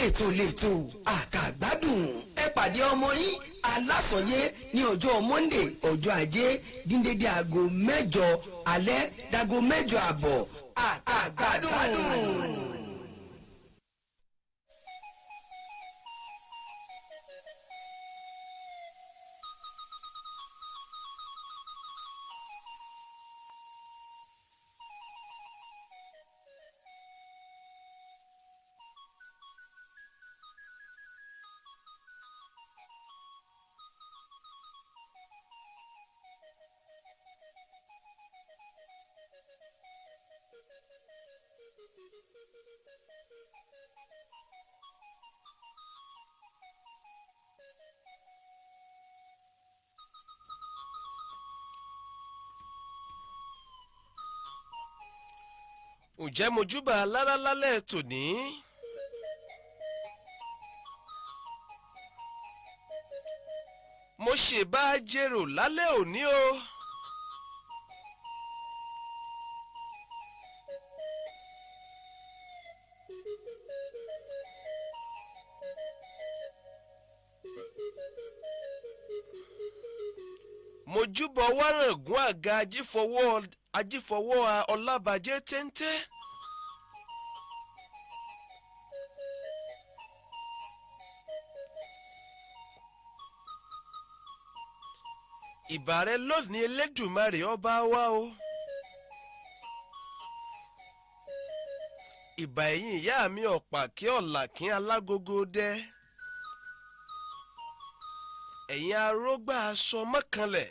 ètò lètò Akagbadun ẹ pàdé ọmọ yín Alasoye ní ọjọ́ Monday ọjọ́ Ajé díndéndé aago 8 alẹ́ dago 8 àbọ̀ Akagbadun. Ǹjẹ́ mojúbà lára lálẹ́ tòní? Mo ṣe bá jèrò lálẹ́ òní o. Mojúbọ wárangún àga ajífọwọ́ ọlábàjẹ́ téńté. Ìbàrẹ̀ lónìí Elédùmarè ọba wa o. Ìbà ẹ̀yin ìyá mi ọ̀pá kí ọ̀là kí alágogo dẹ. Ẹ̀yin arógbá aṣọ mọ́kànlẹ̀.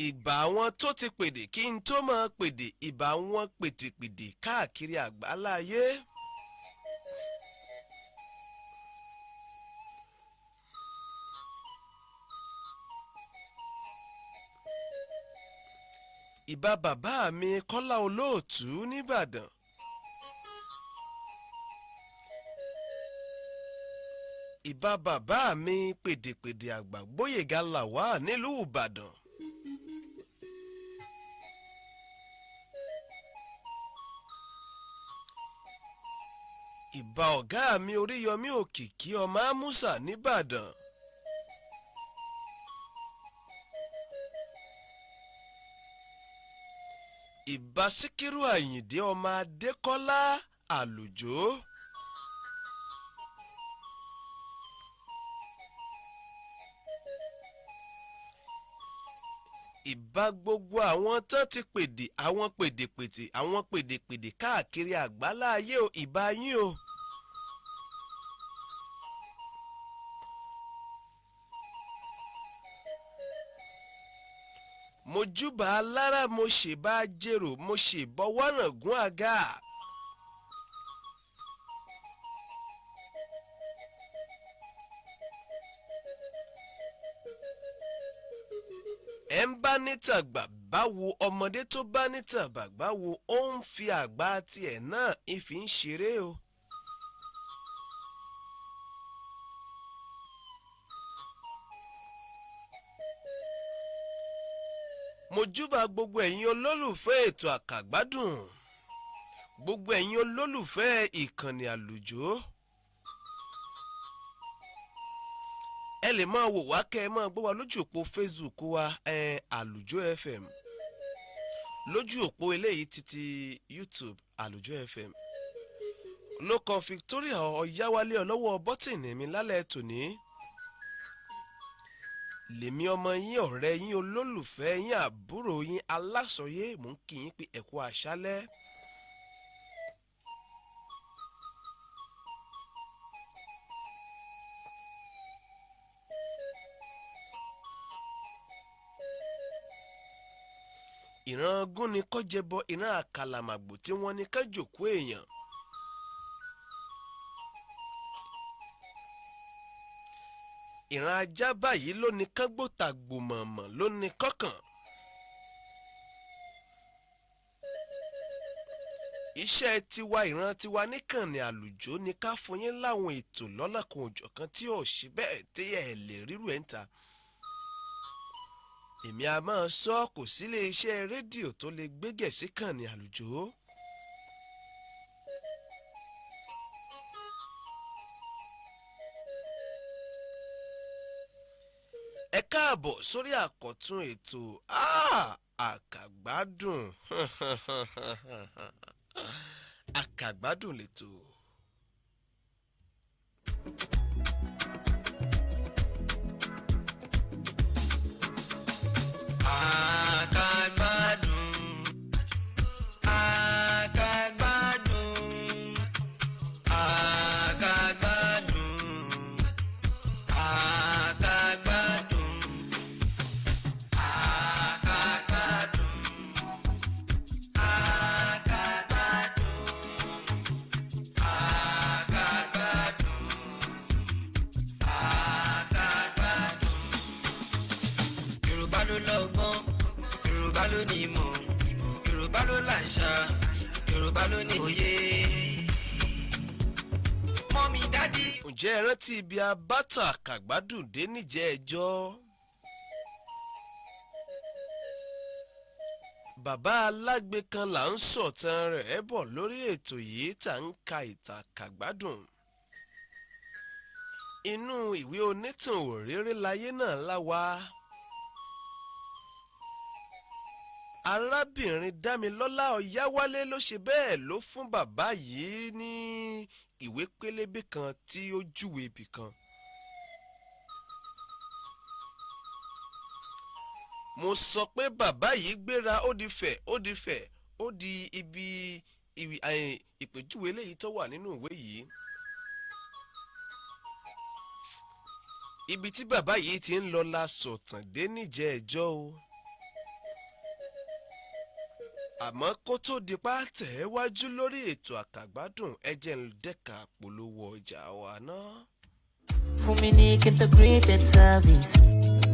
Ìbà àwọn tó ti pèdè kí n tó máa pèdè ìbà wọn pètèpèdè káàkiri àgbáláyé. Ìbà bàbá mi Kọ́lá Olóòtú nìbàdàn. Ìbà bàbá mi pèdèpèdè àgbà Gbóyèga Làwá nílùú Ìbàdàn. Ìbà ọ̀gá mi Oríyọmí Òkìkí ọmọ Ámúsà nìbàdàn. Ìbà Síkírù Àyìndé ọmọ Adékọ́lá Àlùjó. Ìbà gbogbo àwọn tán ti pèdè àwọn pèdèpèdè àwọn pèdèpèdè káàkiri àgbáláyé o ìbà yín o. Mojúbà alára mo ṣèbà jèrò mo ṣèbọ wárangún àga. Ẹ ń bá níta gbà báwo ọmọdé tó bá níta bàgbà wo ó ń fi àgbà tiẹ̀ náà ìfi ń ṣeré o. Mojúbà gbogbo ẹ̀yin olólùfẹ́ ètò Akagbadun, gbogbo ẹ̀yin olólùfẹ́ ìkànnì Àlùjó. Ẹ lè máa wò wá kẹ́ ẹ máa gbọ́ wa lójú òpó Facebook wa Alujo FM, lójú òpó eléyìí títí YouTube Alujo FM. Lókọ Victoria Ọ̀yáwálé ọlọ́wọ́ bọ́tìnì mi lálẹ́ tòní. Lèmi ọmọ yín ọ̀rẹ́ yín olólùfẹ́ yín àbúrò yín Alasoye mò ń kí yín pé ẹ kú àṣálẹ́. Ìran gún ni kó jẹbọ ìran àkàlàmàgbò tí wọ́n ní ká jòkó èèyàn. Ìran ajá báyìí ló ní kán gbòtà gbòmọ̀mọ̀ ló ní kọ́kàn. Iṣẹ́ tiwa ìran tiwa níkànnì Àlùjó ni ká fún yín láwọn ètò lọ́lọ́kan òjọ̀kan tí ò ṣe bẹ́ẹ̀ tí ẹ lè ríru ẹ̀ ń ta. èmi a máa sọ kò sí ilé iṣẹ́ rédíò tó lè gbégẹ̀ sí kànnì àlùjọ. ẹ káàbọ̀ sórí àkọ́tún ètò àkàgbádùn àkàgbádùn lètò. ǹjẹ́ ẹ rántí ibi abátà Àkàgbádùn dé níjẹ́ ẹjọ́? bàbá alágbe kan là ń sọ̀tàn rẹ̀ bọ̀ lórí ètò yìí tá ń ka ìtàn Àkàgbádùn. inú ìwé onítàn òréré láyé náà láwa. arábìnrin Dámilọ́lá Ọ̀yáwálé ló ṣe bẹ́ẹ̀ ló fún bàbá yìí ní ìwé pélébé kan tí ó júwe ibì kan. mo sọ pé bàbá yìí gbéra ó di Ifẹ̀ ó di ibi ìpèjúwe léyìí tó wà nínú ìwé yìí. ibi tí bàbá yìí ti ń lọ la sọ̀tàn dé níjẹ́ ẹjọ́ o. àmọ́ kó tó di pàtẹ́ wájú lórí ètò Àkàgbádùn ẹ jẹ́ ń dẹ́ka polówó ọjà wa náà. Fuminik Integrated Service.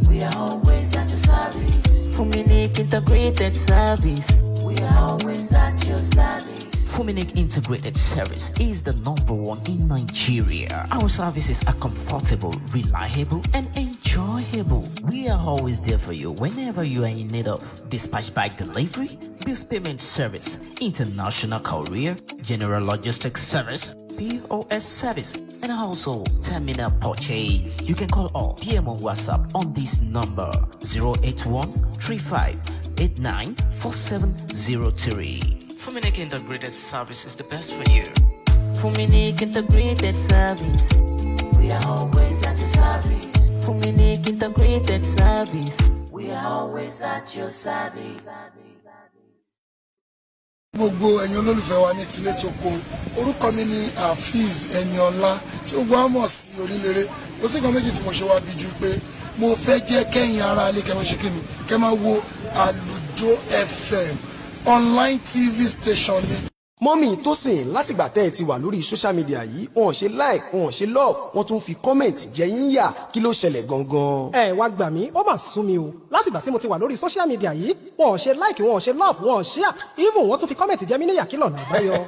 We are always at your service. Fuminik Integrated Service. We are always at your service. Fuminik Integrated Service is the #1 in Nigeria. Our services are comfortable, reliable, and enjoyable. We are always there for you whenever you are in need of dispatch bag delivery, bills payment service, international courier, general logistics service, POS service, and also terminal purchase. You can call or DM on WhatsApp on this number 081-3589-4703. Fuminik Integrated Service is the best for you. Fuminik Integrated Service. We are always at your service. Fuminik Integrated Service. We are always at your service. gbogbo ẹ̀yin olólùfẹ́ wa ní tilé tó kó orúkọ mi ní Hafiz Eniola tí ó gbọ́ mọ̀ sí Oníléré ó sì kan méjì tí mo ṣe wá bí ju pé mo fẹ́ jẹ́ kẹ́yìn ara ilé kẹ́ máa ṣe kíni kẹ́ máa wo Alujo FM online TV station ni. mọ́mì Tósìn látìgbà tẹ́ ẹ ti wà lórí social media yìí wọn ò ṣe like wọn ò ṣe love wọn tún fi comment jẹ́ yín yà kí ló ṣẹlẹ̀ gangan. ẹ wá gbà mí ó mà sún mi o látìgbà tí mo ti wà lórí social media yìí wọn ò ṣe like wọn ò ṣe love wọn ò share even wọn tún fi comment jẹ́ mí níyà kí lọ́nà àbáyọ.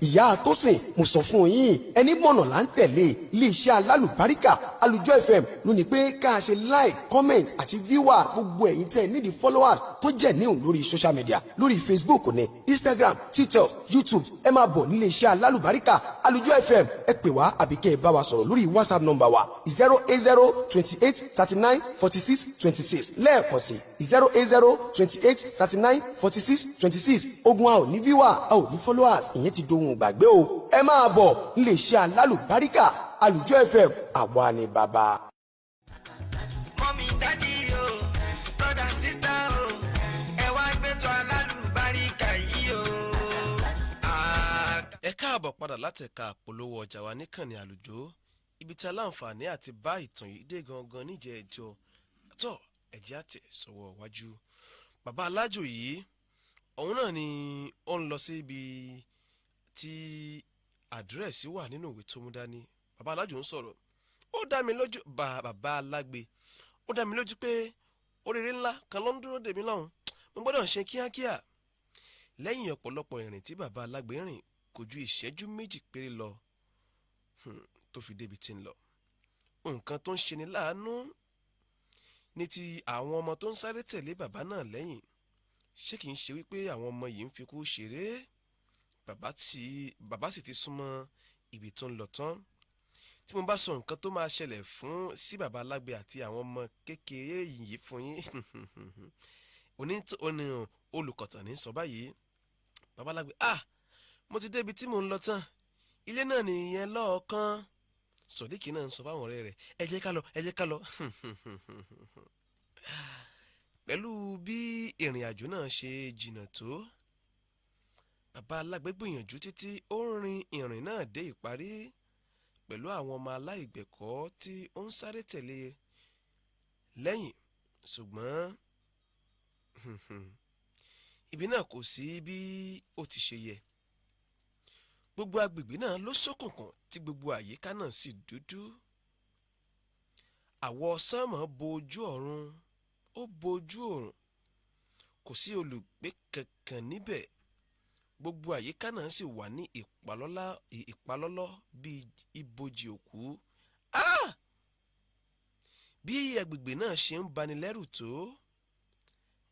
ìyá Tósìn mo sọ fún yín ẹni mọ̀nà là ń tẹ̀lé iléeṣẹ́ alálùbáríkà Alujo FM ló ní pé ká ṣe like comment àti viewer gbogbo ẹ̀yin tẹ́ nídìí followers tó jẹ́ níhùn lórí social media lórí Facebook ní Instagram TikTok YouTube ẹ máa bọ̀ níléeṣẹ́ alálùbáríkà Alujo FM ẹ pè wá àbí kẹ́ ẹ bá wa sọ̀rọ̀ lórí WhatsApp number wa 08028394626 lẹ́ẹ̀kan sí 08028394626 ogun a ò ní viewer a ò ní followers ìyẹn ti dohun gbàgbé o ẹ máa bọ̀ nílé iṣẹ́ alálùbáríkà Alujo FM àwa ni bàbá. mọ́mí dádì o brother sister o ẹ wá gbẹ́tọ̀ alálùbáríkà yìí o. ẹ káàbọ̀ padà láti ẹ̀ka àpolówó ọjà wa níkànnì Àlùjọ ibi tí aláǹfààní àti bá ìtàn yìí dé gangan níjẹ́ ẹjọ́ tó ẹ̀jẹ̀ àtẹ̀ sọ̀wọ́ wájú. bàbá alájò yìí òun náà ni ó ń lọ sí ibi tí àdírẹ́sì wà nínú ìwé tó mú dání. bàbá alájò ń sọ̀rọ̀ ó dá mi lójú bàbá alágbe ó dá mi lójú pé oríire ńlá kan ló ń dúró dèmí lọ́hùn mo gbọ́dọ̀ ṣe kíákíá. lẹ́yìn ọ̀pọ̀lọpọ̀ ìrìn tí bàbá alágbe rìn kò ju ìṣẹ́jú méjì péré lọ tó fi débi tí ń lọ. nǹkan tó ń ṣe ni láàánú ní ti àwọn ọmọ tó ń sáré tẹ̀lé bàbá náà lẹ́yìn. Ṣé kìí ṣe wípé àwọn ọmọ yìí ń fi kú ṣeré? Bàbá sì ti súnmọ́ ibi tó ń lọ tán. Tí mo bá sọ nǹkan tó máa ṣẹlẹ̀ sí bàbá Alágbe àti àwọn ọmọ kékeré yìí fún yín olùkọ̀tàn ní sọ báyìí. Bàbá Alágbe, mo ti débi tí mò ń lọ tán, ilé náà nìyẹn lọ́ọ̀kan. Sodiq náà ń sọ fáwọn ọ̀rẹ́ rẹ̀, ẹ jẹ́ ká lọ, ẹ jẹ́ ká lọ. Pẹ̀lú bí ìrìn àjò náà ṣe jìnnà tó, bàbá Alágbe gbìyànjú títí ó rin ìrìn náà dé ìparí pẹ̀lú àwọn ọmọ aláìgbẹ̀kọ́ tí ó ń sáré tẹ̀lé lẹ́yìn. Ṣùgbọ́n ibi náà kò sí bí ó ti ṣe yẹ. Gbogbo agbègbè náà ló ṣókùnkùn tí gbogbo àyíká náà sì dúdú. Àwọ̀ sánmọ̀ bo ojú ọ̀run, ó bo ojú ọ̀run, kò sí olùgbé kankan níbẹ̀. Gbogbo àyíká náà sì wà ní ìpalọ́lọ́ bíi ibojì òkú. Bí agbègbè náà ṣe ń bani lẹ́rù tó,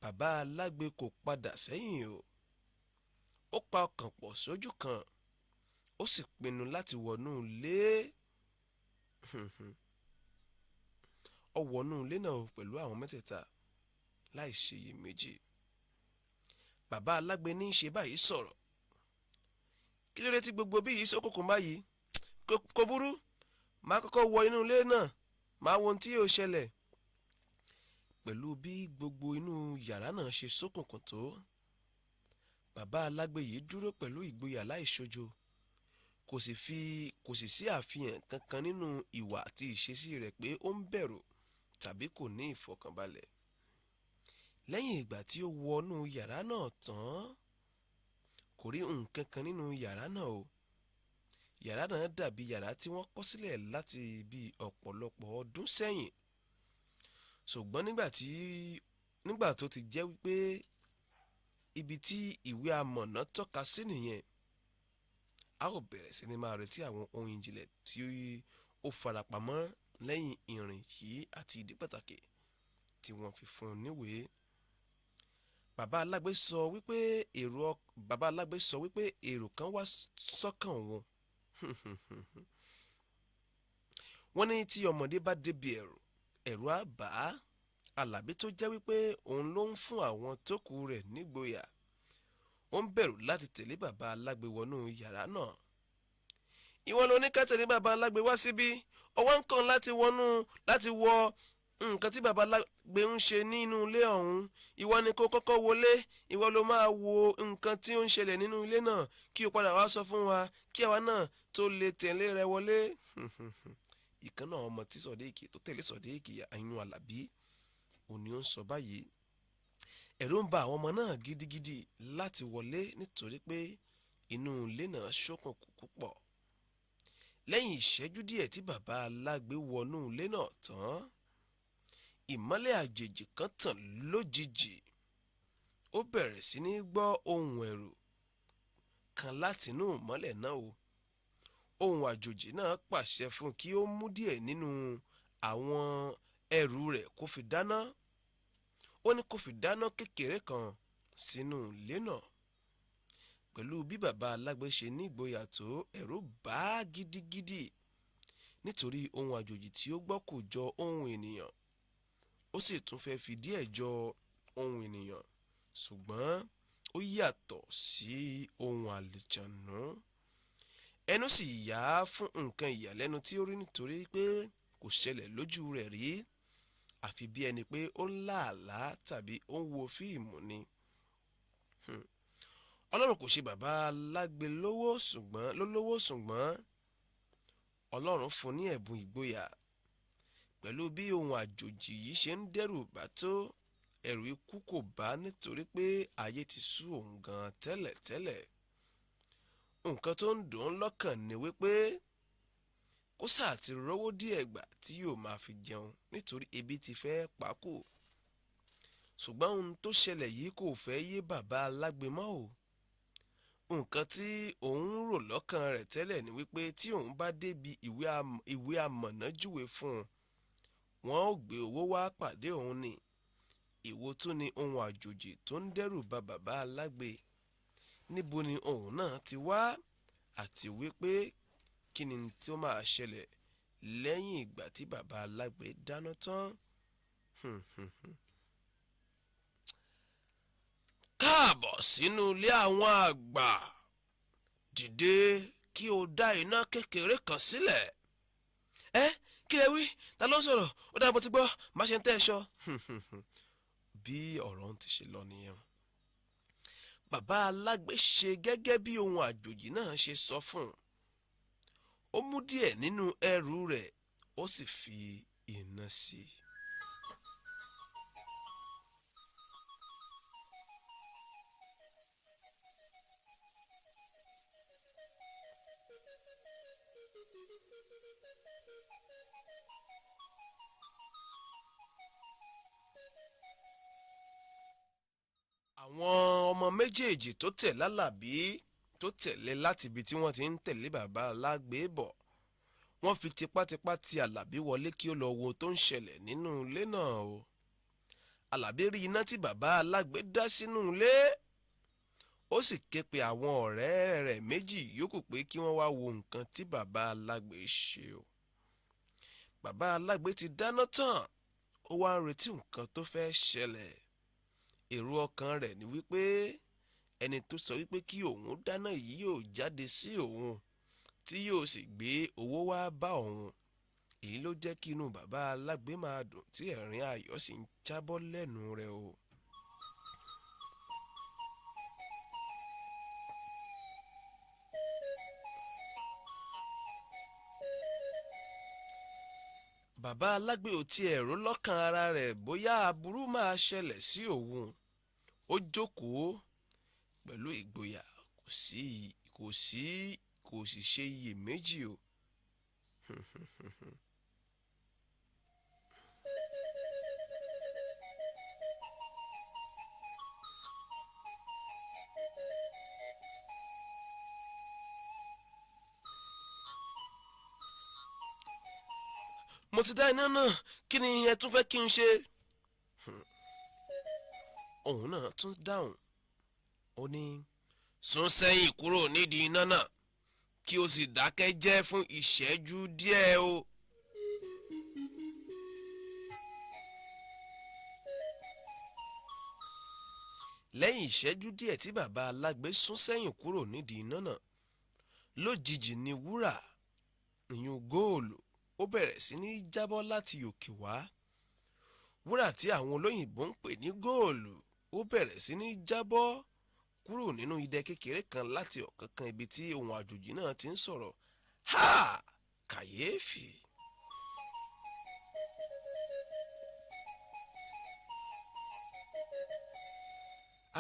bàbá Alágbe kò padà sẹ́yìn o. Ó pa ọkàn pọ̀ sójú kan, ó sì pinnu láti wọnú ilé. Ó wọnú ilé náà pẹ̀lú àwọn mẹ́tẹ̀ẹ̀ta láì ṣiyèméjì. Bàbá Alágbe ní í ṣe báyìí sọ̀rọ̀. Kí ló dé tí gbogbo bí yìí ṣókùnkùn báyìí? Kò burú, máa kọ́kọ́ wọ inú ilé náà, máa wo ohun tí yóò ṣẹlẹ̀. Pẹ̀lú bí gbogbo inú yàrá náà ṣe ṣókùnkùn tó, bàbá Alágbe yìí dúró pẹ̀lú ìgboyà láìṣojo. Kò sì sí àfihàn kankan nínú ìwà àti ìṣesí rẹ̀ pé ó ń bẹ̀rù tàbí kò ní ìfọ̀kànbalẹ̀. Lẹ́yìn ìgbà tí ó wọnú yàrá náà tán, kò rí nǹkan kan nínú yàrá náà o. Yàrá náà dàbí yàrá tí wọ́n kọ́ sílẹ̀ láti bí ọ̀pọ̀lọpọ̀ ọdún sẹ́yìn. Ṣùgbọ́n nígbà tó ti jẹ́ wípé ibi tí ìwé amọ̀nà tọ́ka sí nìyẹn, a ó bẹ̀rẹ̀ sí ní máa retí àwọn ohun ìjìnlẹ̀ tí ó farapamọ́ lẹ́yìn ìrìn yìí àti ìdí pàtàkì tí wọ́n fi fún un níwèé. Bàbá Alágbe sọ wípé èrò kan wá sọ́kàn wọn. Wọ́n ní tí ọmọdé bá débi ẹ̀rù á bà á. Àlàbí tó jẹ́ wípé òun ló ń fún àwọn tó kù rẹ̀ nígboyà, ó ń bẹ̀rù láti tẹ̀lé bàbá Alágbe wọnú yàrá náà. Ìwọ ló ní ká tẹ̀lé bàbá Alágbe wá síbí, ọwọ́ ń kàn láti wọ nǹkan tí bàbá Alágbe ń ṣe nínú ilé ọ̀hún. Ìwọ ni kó kọ́kọ́ wọlé, ìwọ ló máa wo nǹkan tí ó ń ṣẹlẹ̀ nínú ilé náà kí o padà wá sọ fún wa kí àwa náà tó lè tẹ̀lé rẹ wọlé. Ìkan náà ọmọ tí Sodiq tó tẹ̀lé Sodiq àyùn Àlàbí òun ni ó ń sọ báyìí. Ẹ̀rù ń ba àwọn ọmọ náà gidigidi láti wọlé nítorí pé inú ilé náà ṣókùnkùn púpọ̀. Lẹ́yìn ìṣẹ́jú díẹ̀ tí bàbá Alágbe wọnú ilé náà tán, ìmọ́lẹ̀ àjèjì kan tàn lójijì. Ó bẹ̀rẹ̀ sí ní gbọ́ ohùn ẹ̀rù kan látinú ìmọ́lẹ̀ náà o. Ohùn àjòjì náà pàṣẹ fún kí ó mú díẹ̀ nínú àwọn ẹrù rẹ̀ kó fi dáná. Ó ní kó fi dáná kékeré kan sínú ilé náà. Pẹ̀lú bí bàbá Alágbe ṣe ní ìgboyà tó, ẹ̀rù bà á gidigidi nítorí ohùn àjòjì tí ó gbọ́ kò jọ ohùn ènìyàn. Ó sì tún fẹ́ fi díẹ̀ jọ ohùn ènìyàn, ṣùgbọ́n ó yàtọ̀ sí ohùn àlùjànnú. Ẹnu sì yà á fún nǹkan ìyàlẹ́nu tí ó rí nítorí pé kò ṣẹlẹ̀ lójú rẹ̀ rí, àfi bí ẹni pé ó ń lá àlá tàbí ó ń wo fíìmù ni. Ọlọ́run kò ṣe bàbá Alágbe lówó ṣùgbọ́n Ọlọ́run fún ní ẹ̀bùn ìgboyà. Pẹ̀lú bí ohun àjòjì yìí ṣe ń dẹ́rù bà tó, ẹ̀rù ikú kò bá nítorí pé ayé ti sú òun gan tẹ́lẹ̀tẹ́lẹ̀. Nǹkan tó ń dùn ún lọ́kàn ni wípé kó sáà ti rówó díẹ̀ gbà tí yóò máa fi jẹun nítorí ebi ti fẹ́ pa kú. Ṣùgbọ́n ohun tó ṣẹlẹ̀ yìí kò fẹ́ yé bàbá Alágbe mọ́ o. Nǹkan tí òun rò lọ́kàn rẹ̀ tẹ́lẹ̀ ni wípé tí òun bá débi ìwé amọ̀nà júwe fún un, wọ́n ó gbé owó wá pàdé òun ni. Èwo tún ni ohun àjòjì tó ń dẹ́rù ba bàbá alágbe? Níbo ni òun náà ti wá? Àti wípé kí ni tí ó máa ṣẹlẹ̀ lẹ́yìn ìgbà tí bàbá alágbe dáná tán? Káàbọ̀ sínú ilé àwọn àgbà. Dìde kí o dá iná kékeré kan sílẹ̀. Kí lẹ wí? Ta ló ń sọ̀rọ̀? Ó dáa, mo ti gbọ́, má ṣe ń tẹ́ ẹ ṣọ́. Bí ọ̀rọ̀ ń ti ṣe lọ nìyẹn. Bàbá alágbe ṣe gẹ́gẹ́ bí ohun àjòjì náà ṣe sọ fún un. Ó mú díẹ̀ nínú ẹrù rẹ̀, ó sì fi iná sí i. Àwọn ọmọ méjèèjì tó tẹ̀lé Àlàbí tó tẹ̀lé láti ibi tí wọ́n ti ń tẹ̀lé bàbá alágbe bọ̀, wọ́n fi tipátipá ti Àlàbí wọlé kí ó lọ wo tó ń ṣẹlẹ̀ nínú ilé náà o. Àlàbí rí iná tí bàbá alágbe dá sínú ilé. Ó sì ké pe àwọn ọ̀rẹ́ rẹ̀ méjì yòókù pé kí wọ́n wá wo nǹkan tí bàbá alágbe ṣe o. Bàbá alágbe ti dáná tán, ó wá ń retí nǹkan tó fẹ́ ṣẹlẹ̀. Èrò ọkàn rẹ̀ ni wípé ẹni tó sọ wípé kí òun dáná yìí yóò jáde sí òun tí yóò sì gbé owó wá bá òun. Èyí ló jẹ́ kí inú bàbá alágbe máa dùn tí ẹ̀rín ayọ̀ sì ń jábọ́ lẹ́nu rẹ̀ o. Bàbá alágbe ò tiẹ̀ rò lọ́kàn ara rẹ̀ bóyá aburú máa ṣẹlẹ̀ sí òun. Ó jókòó pẹ̀lú ìgboyà, kò sì ṣe iyèméjì o. Mo ti dá iná náà, kí ni ẹ tún fẹ́ kí n ṣe? Òun náà tún dáhùn, ó ní, sún sẹ́yìn kúrò nídìí iná náà kí o sì dákẹ́ jẹ́ fún ìṣẹ́jú díẹ̀ o. Lẹ́yìn ìṣẹ́jú díẹ̀ tí bàbá alágbe sún sẹ́yìn kúrò nídìí iná náà, lójijì ni wúrà, ìyún góòlù, ó bẹ̀rẹ̀ sí ní jábọ́ láti òkè wá. Wúrà tí àwọn olóyìnbó ń pè ní góòlù, ó bẹ̀rẹ̀ sí ní jábọ́ kúrò nínú idẹ kékeré kan láti ọ̀kánkán ibi tí ohun àjòjì náà ti ń sọ̀rọ̀. Kàyéfì!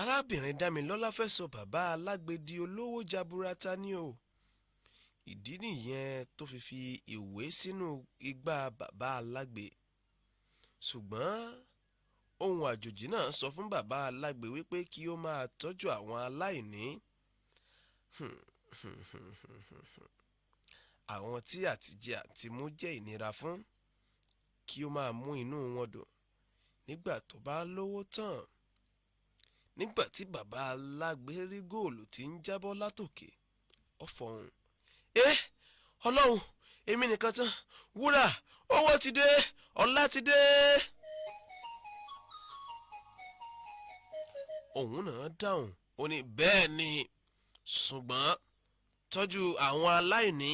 Arábìnrin Dámilọ́lá fẹ́ sọ bàbá alágbe di olówó jaburata ní o. Ìdí nìyẹn tó fi ìwé sínú igbá bàbá alágbe. Ṣùgbọ́n ohun àjòjì náà sọ fún bàbá alágbe wípé kí ó máa tọ́jú àwọn aláìní. Àwọn tí àtijẹ àtimú jẹ́ ìnira fún, kí ó máa mú inú wọn dùn nígbà tó bá lówó tán. Nígbà tí bàbá alágbe rí góòlù tí ń jábọ́ látòkè, ó fọhùn. Ọlọ́run, èmi nìkan tán, wúrà, owó ti dé, ọlá ti dé. Òun náà dáhùn, ó ní bẹ́ẹ̀ ni, ṣùgbọ́n tọ́jú àwọn aláìní.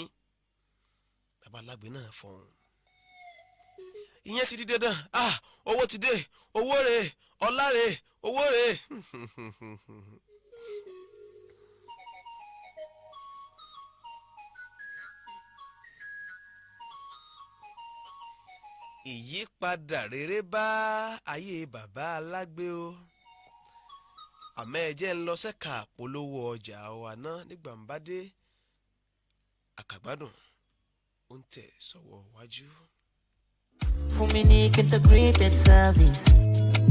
Bàbá alágbe náà fọhùn. Ìyẹn ti di dandan, owó ti dé, owó rèé, ọlá rèé, owó rèé. Ìyípadà rere bá ayé bàbá alágbe o. Àmọ́ ẹ jẹ́ ń lọ sẹ́ka àpolówó ọjà wa náà nígbà ń bá dé. Akagbadun ó ń tẹ̀ sọ́wọ́ wájú. Fuminique integrated service.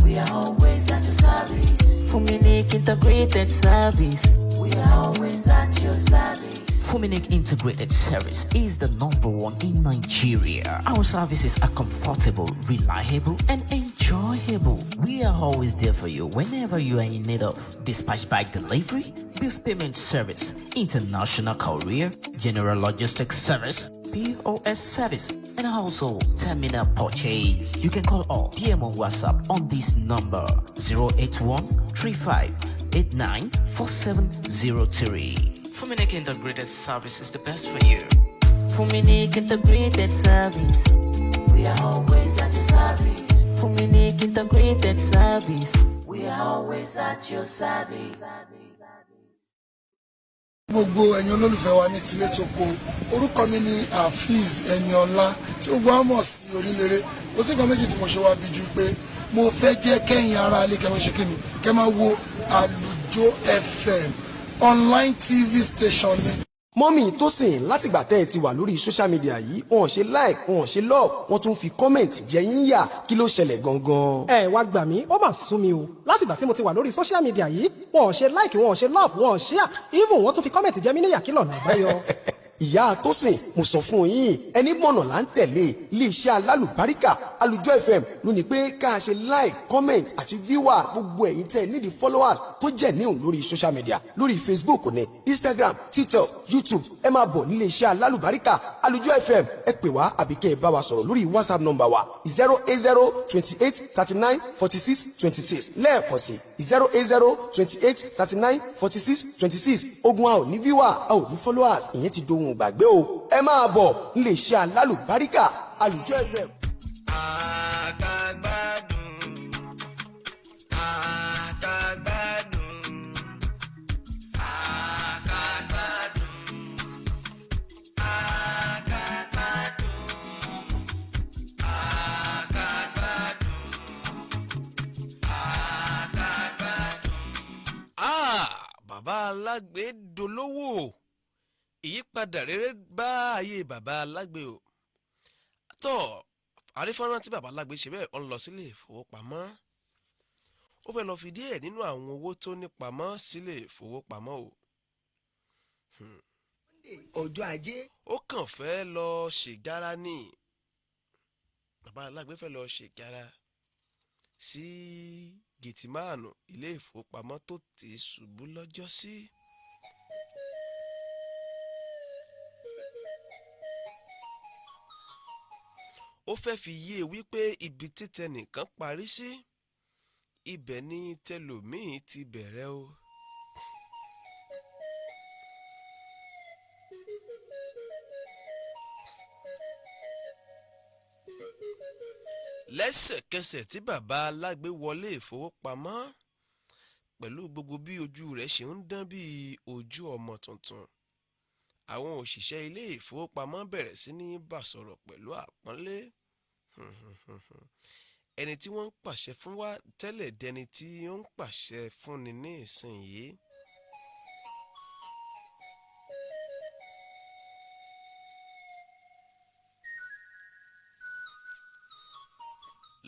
We are always at your service. Fuminique integrated service. We are always at your service. Fuminik Integrated Service is the #1 in Nigeria. Our services are comfortable, reliable, and enjoyable. We are always there for you whenever you are in need of dispatch bag delivery, bills payment service, international courier, general logistics service, POS service, and also terminal purchase. You can call or DM on WhatsApp on this number 081-3589-4703. Fuminik Integrated Service is the best for you. Fuminik Integrated Service. We are always at your service. Fuminik Integrated Service. We are always at your service. gbogbo ẹ̀yin olólùfẹ́ wa ní tilé tó kó orúkọ mi ní Hafiz Eniola tí ó gbọ́ mọ̀ sí oníléré ó sì kan méjì tí mo ṣe wá bíjú pé mo fẹ́ jẹ́ kẹ́yìn ara alẹ́ kẹ́ máa ṣe kí ni kẹ́ máa wo Alujo FM online TV station ni. mọ́mì Tósìn látìgbà tẹ́ ẹ ti wà lórí social media yìí wọn ò ṣe like wọn ò ṣe love wọn tún fi comment jẹ́ yín yà kí ló ṣẹlẹ̀ gangan. ẹ wá gbà mí ó mà sún mi o látìgbà tí mo ti wà lórí social media yìí wọn ò ṣe like wọn ò ṣe love wọn ò share even wọn tún fi comment jẹ́ mí níyà kí lọ́nà àbáyọ. ìyá Tósìn mo sọ fún yín ẹni mọ̀nà là ń tẹ̀lé iléeṣẹ́ alálùbáríkà Alujo FM ló ní pé ká ṣe like comment àti viewer gbogbo ẹ̀yin tẹ́ nídìí followers tó jẹ́ níhùn lórí social media lórí Facebook ní Instagram TikTok YouTube ẹ máa bọ̀ nílé iṣẹ́ alálùbáríkà Alujo FM ẹ pè wá àbí kẹ́ ẹ bá wa sọ̀rọ̀ lórí WhatsApp number wa 08028394626 lẹ́ẹ̀kan sí 08028394626 ogun a ò ní viewer a ò ní followers ìyẹn ti dohun gbàgbé o ẹ máa bọ̀ nílé iṣẹ́ alálùbáríkà Alujo FM. Akagbadun, Akagbadun, Akagbadun, Akagbadun, Akagbadun. Bàbá Alágbe dolówó ìyípadà rere bá ayé bàbá Alágbe o tó àrífọ́nrán tí bàbá Alágbe ṣe bẹ́ẹ̀ ń lọ sílé ìfowópamọ́ ó fẹ́ lọ fi díẹ̀ nínú àwọn owó tó ní pamọ́ sílé ìfowópamọ́ o ọjọ́ ajé ó kàn fẹ́ lọ ṣègára ní bàbá Alágbe fẹ́ lọ ṣègára sí gìtìmáànù ilé ìfowópamọ́ tó ti ṣubú lọ́jọ́ sí. ó fẹ́ fi yé e wípé ibi títẹ nìkan parí sí ibẹ̀ ni tẹlòmíì ti bẹ̀rẹ̀ o. lẹ́sẹ̀kẹsẹ̀ tí bàbá Alágbe wọlé ìfowópamọ́ pẹ̀lú gbogbo bí ojú rẹ̀ ṣe ń dán bí ojú ọmọ tuntun àwọn òṣìṣẹ́ ilé ìfowópamọ́ bẹ̀rẹ̀ sí ní bá sọ̀rọ̀ pẹ̀lú àpọ́nlé ẹni tí wọ́n ń pàṣẹ fún wa tẹ́lẹ̀ dẹni tí ó ń pàṣẹ fúnni ní ìsinyìí.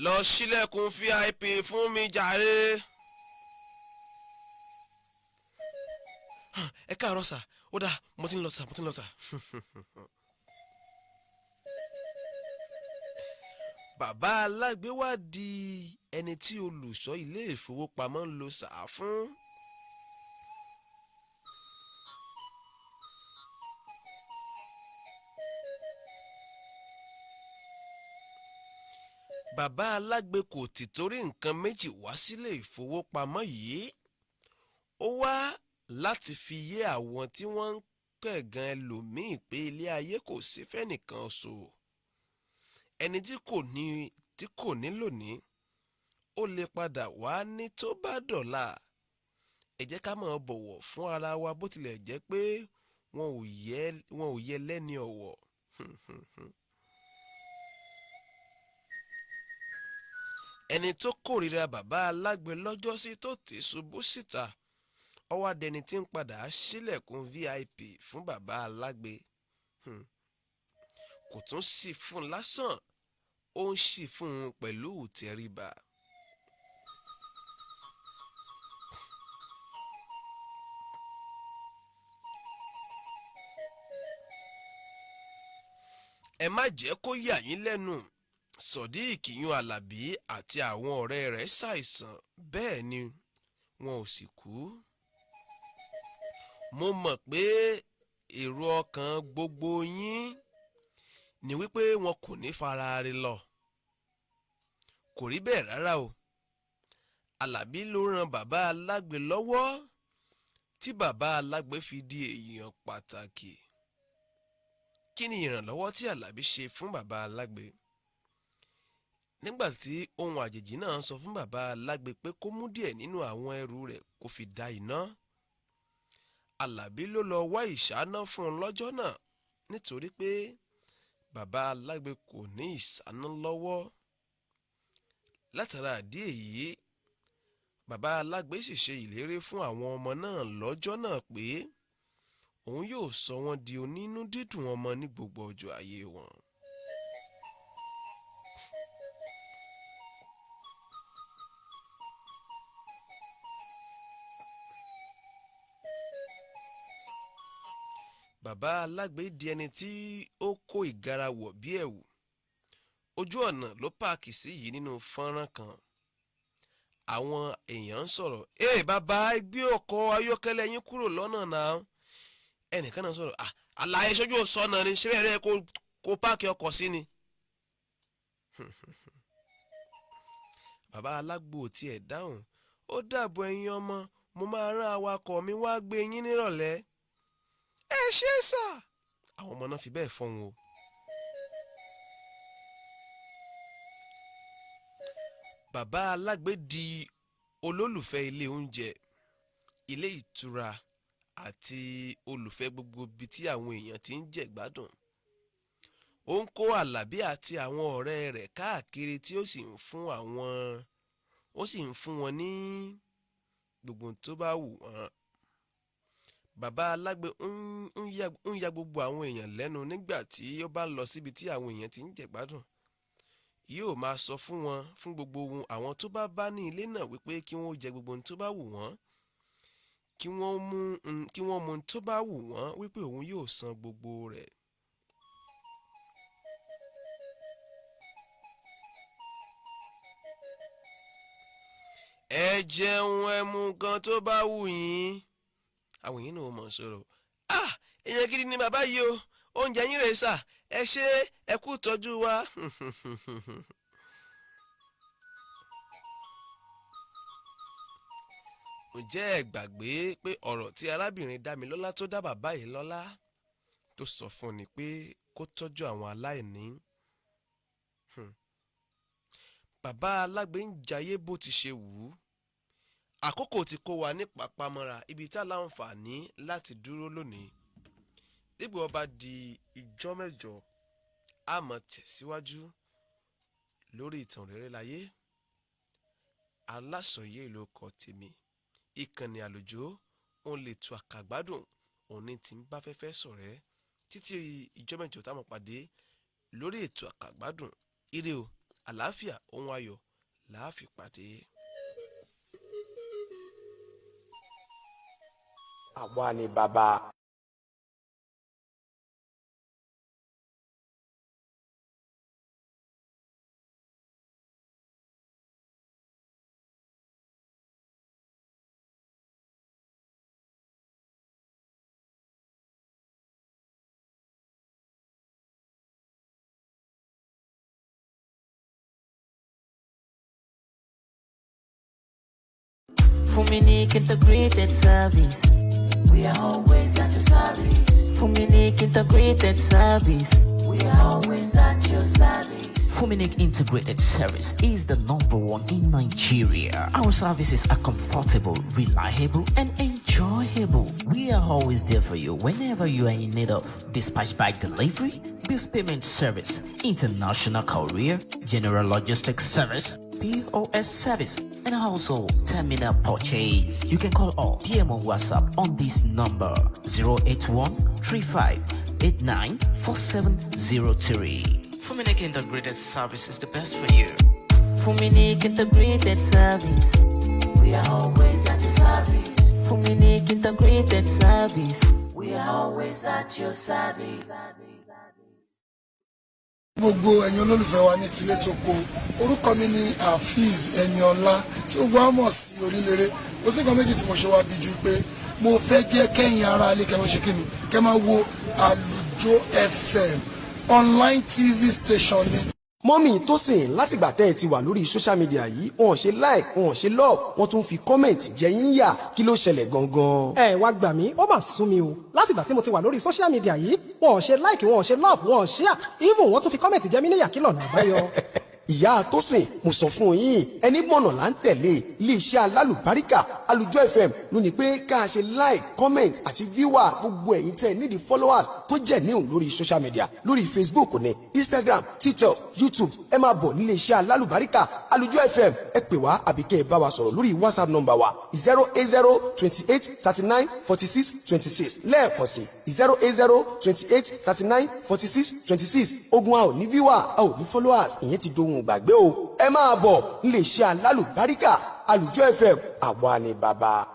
lọ ṣílẹ̀kùn VIP fún mi jàre. ẹ káàárọ̀ sà ó dáa mo ti ń lọ sà. bàbá Alágbe wá di ẹni tí olùṣọ́ ilé ìfowópamọ́ ń lo sàá fún. bàbá Alágbe kò ti torí nǹkan méjì wá sílé ìfowópamọ́ yìí ó wá láti fi yé àwọn tí wọ́n ń kẹ̀gàn ẹlòmíì pé ilé ayé kò sí fẹ́nìkan so ẹni tí kò ní lónìí ó lè padà wá ní tó bá dọ̀la ẹ jẹ́ ká máa bọ̀wọ̀ fún ara wa bó tilẹ̀ jẹ́ pé wọn ò yẹ lẹ́ni ọ̀wọ̀. ẹni tó kórìíra bàbá Alágbe lọ́jọ́sí tó tì ṣubú síta ó wá dẹni tí ń padà ṣílẹ̀kùn VIP fún bàbá Alágbe kò tún sí fún lásán ó ń ṣì fún un pẹ̀lú ìtẹríba. ẹ má jẹ́ kó yà yín lẹ́nu. Sodiq yún Alábí àti àwọn ọ̀rẹ́ rẹ̀ ṣàìsàn bẹ́ẹ̀ ni wọn ò sì kú. Mo mọ̀ pé èrò ọkàn gbogbo yín ni wípé wọn kò ní fara rẹ̀ lọ. Kò rí bẹ́ẹ̀ rárá o. Alábí ló ran bàbá Alágbe lọ́wọ́ tí bàbá Alágbe fi di èèyàn pàtàkì. Kí ni ìrànlọ́wọ́ tí Alábí ṣe fún bàbá Alágbe? Nígbà tí ohun àjèjì náà sọ fún bàbá Alágbe pé kó mú díẹ̀ nínú àwọn ẹrù rẹ̀ kó fi da iná, Alábí ló lọ wá ìṣáná fún un lọ́jọ́ náà nítorí pé bàbá Alágbe kò ní ìṣáná lọ́wọ́. Látara àdí èyí, bàbá Alágbe sì ṣe ìlérí fún àwọn ọmọ náà lọ́jọ́ náà pé òun yóò sọ wọ́n di onínú dídùn ọmọ ní gbogbo ọjọ́ ayé wọn. Bàbá Alágbe di ẹni tí ó kó ìgara wọ̀ bí ẹ̀wù. Ojú ọ̀nà ló páàkì sí yìí nínú fọ́nrán kan. Àwọn èèyàn ń sọ̀rọ̀, bàbá ẹ gbé ọkọ̀ ayọ́kẹ́lẹ́ yín kúrò lọ́nà náà. Ẹnìkan náà sọ̀rọ̀, àlàyé sójú sọ́nà ni ṣé bẹ́ẹ̀ rẹ̀ kó páàkì ọkọ̀ sí ni. Bàbá Alágbe ò tiẹ̀ dáhùn. Ó dàbọ̀ ẹ̀yin ọmọ, mo máa rán awakọ̀ mi wá gbé yín nírọ̀lẹ́. Ẹ ṣé sà. Àwọn ọmọ náà fi bẹ́ẹ̀ fọ́n o. Bàbá Alágbe di olólùfẹ́ ilé oúnjẹ, ilé ìtura àti olùfẹ́ gbogbo ibi tí àwọn èèyàn ti ń jẹ gbádùn. Ó ń kó Alábí àti àwọn ọ̀rẹ́ rẹ̀ káàkiri tí ó sì ń fún wọn ní gbogbo tó bá wù wọ́n. Bàbá Alágbe ń ya gbogbo àwọn èèyàn lẹ́nu nígbà tí ó bá lọ síbi tí àwọn èèyàn ti ń jẹ gbádùn. Yóò máa sọ fún gbogbo àwọn tó bá ní ilé náà wípé kí wọ́n jẹ gbogbo tó bá wù wọ́n, kí wọ́n mu tó bá wù wọ́n wípé òun yóò san gbogbo rẹ̀. Ẹ jẹun ẹ mu nǹkan tó bá wù yín. Àwọn èèyàn náà mọ̀ sọ̀rọ̀. Èèyàn gidi ni bàbá yìí o, oúnjẹ yín rèé sà, ẹ ṣé ẹ kú tọ́jú wa. Ǹjẹ́ ẹ gbàgbé pé ọ̀rọ̀ tí arábìnrin Dámilọ́lá tó dá bàbá yìí lọ́lá tó sọ fún ni pé kó tọ́jú àwọn aláìní. Bàbá Alágbe ń jayé bó ti ṣe wù ú. Àkókò ti kó wa ní pàpamọ́ra ibi tá láǹfààní láti dúró lónìí. Nígbà ó bá di ìjọ́ mẹ́jọ, a máa tẹ̀síwájú lórí ìtàn rere láyé. Alasoye ló kọ tèmi. Ìkànnì Àlùjọ òun lè tu Akagbadun òun ní tí ń bá fẹ́fẹ́ sọ̀rẹ́ títí ìjọ́ mẹ́jọ tá máa pàdé lórí ètò Akagbadun. Ire o, àlàáfíà ohun ayọ̀ làá fi pàdé. Àwa ni bàbá. Fuminique integrated service. We are always at your service. Fuminique integrated service. We are always at your service. Fuminique Integrated Service is the #1 in Nigeria. Our services are comfortable, reliable, and enjoyable. We are always there for you whenever you are in need of dispatch by delivery, bills payment service, international courier, general logistics service, POS service, and also terminal purchase. You can call or DM on WhatsApp on this number 081-3589-4703. Fuminique Integrated Service is the best for you. Fuminique integrated service. We are always at your service. Fuminique integrated service. We are always at your service. gbogbo ẹ̀yin olólùfẹ́ wa ní tilé tó kó orúkọ mi ní Hafiz Eniola tí gbogbo wa mọ̀ sí Oníléré. Kò sí nǹkan méjì tí mo ṣe wá bí ju pé mo fẹ́ jẹ́ kẹ́yìn ara ilé kẹ́ máa ṣe kíni kẹ́ máa wo Alujo FM online TV station ni. mọ́mì Tósìn látìgbà tẹ́ ẹ ti wà lórí social media yìí wọn ò ṣe like wọn ò ṣe love wọn tún fi comment jẹ yín yà kí ló ṣẹlẹ̀ gangan. ẹ wá gbà mí ó mà sún mi o látìgbà tí mo ti wà lórí social media yìí wọn ò ṣe like wọn ò ṣe love wọn ò share even wọn tún fi comment jẹ mí níyà kí lọ́nà àbáyọ. ìyá Tósìn mo sọ fún yín ẹni mọ̀nà là ń tẹ̀lé iléeṣẹ́ alálùbáríkà Alujo FM ló ní pé ká ṣe like comment àti viewer gbogbo ẹ̀yin tẹ́ nídìí followers tó jẹ́ níhùn lórí social media lórí Facebook ní Instagram TikTok YouTube ẹ máa bọ̀ nílé iṣẹ́ alálùbáríkà Alujo FM ẹ pè wá àbí kẹ́ ẹ bá wa sọ̀rọ̀ lórí WhatsApp number wa 08028394626 lẹ́ẹ̀kan sí 08028394626 ogun a ò ní viewer a ò ní followers ìyẹn ti dohun gbàgbé o ẹ máa bọ̀ nílé iṣẹ́ alálùbáríkà Alujo FM àwa ni bàbá.